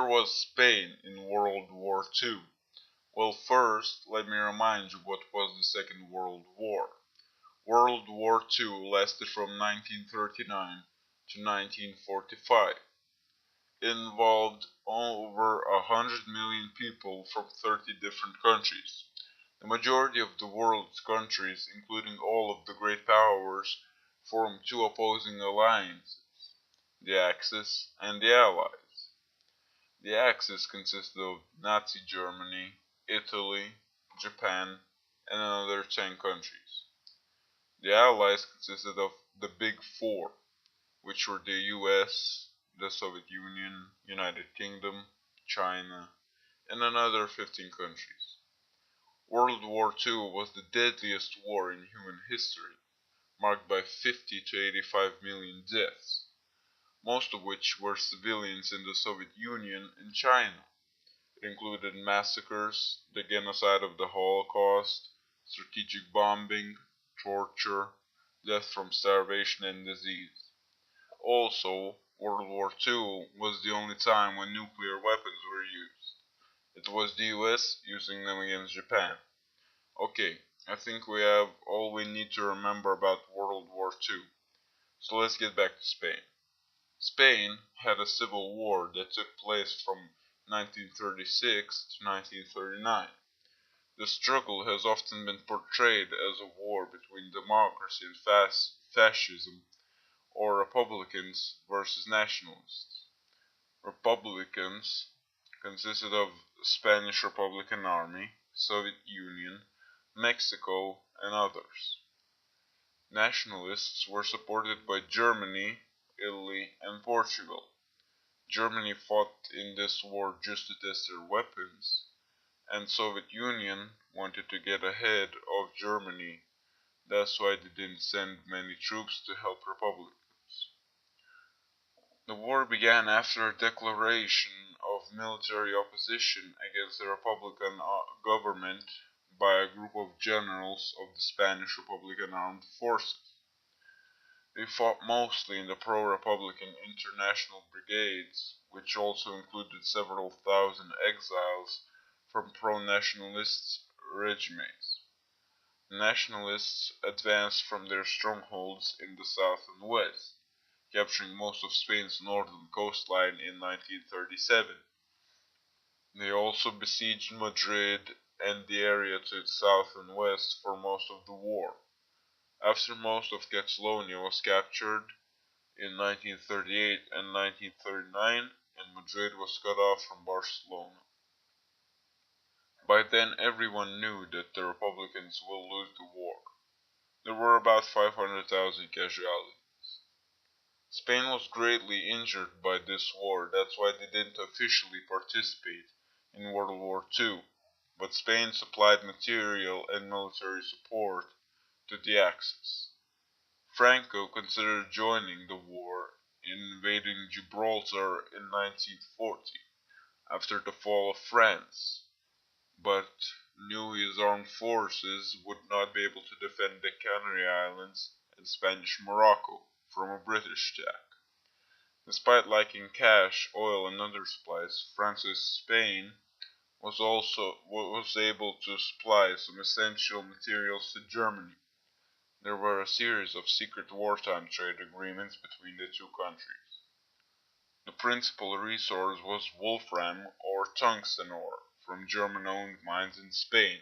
was Spain in World War II? Well, first, let me remind you what was the Second World War. World War II lasted from 1939 to 1945. It involved over 100 million people from 30 different countries. The majority of the world's countries, including all of the great powers, formed two opposing alliances, the Axis and the Allies. The Axis consisted of Nazi Germany, Italy, Japan, and another 10 countries. The Allies consisted of the Big Four, which were the US, the Soviet Union, United Kingdom, China, and another 15 countries. World War II was the deadliest war in human history, marked by 50 to 85 million deaths, most of which were civilians in the Soviet Union and China. It included massacres, the genocide of the Holocaust, strategic bombing, torture, death from starvation and disease. Also, World War II was the only time when nuclear weapons were used. It was the US using them against Japan. Okay, I think we have all we need to remember about World War II. So let's get back to Spain. Spain had a civil war that took place from 1936 to 1939. The struggle has often been portrayed as a war between democracy and fascism, or Republicans versus nationalists. Republicans consisted of Spanish Republican Army, Soviet Union, Mexico, and others. Nationalists were supported by Germany, Italy, and Portugal. Germany fought in this war just to test their weapons, and Soviet Union wanted to get ahead of Germany. That's why they didn't send many troops to help Republicans. The war began after a declaration of military opposition against the Republican government by a group of generals of the Spanish Republican Armed Forces. They fought mostly in the pro-Republican international brigades, which also included several thousand exiles from pro-nationalist regiments. The nationalists advanced from their strongholds in the south and west, capturing most of Spain's northern coastline in 1937. They also besieged Madrid and the area to its south and west for most of the war. After most of Catalonia was captured in 1938 and 1939, and Madrid was cut off from Barcelona. By then everyone knew that the Republicans will lose the war. There were about 500,000 casualties. Spain was greatly injured by this war, that's why they didn't officially participate in World War II, but Spain supplied material and military support to the Axis. Franco considered joining the war, invading Gibraltar in 1940, after the fall of France, but knew his armed forces would not be able to defend the Canary Islands and Spanish Morocco from a British attack. Despite lacking cash, oil, and other supplies, France's Spain was able to supply some essential materials to Germany. There were a series of secret wartime trade agreements between the two countries. The principal resource was wolfram or tungsten ore from German-owned mines in Spain.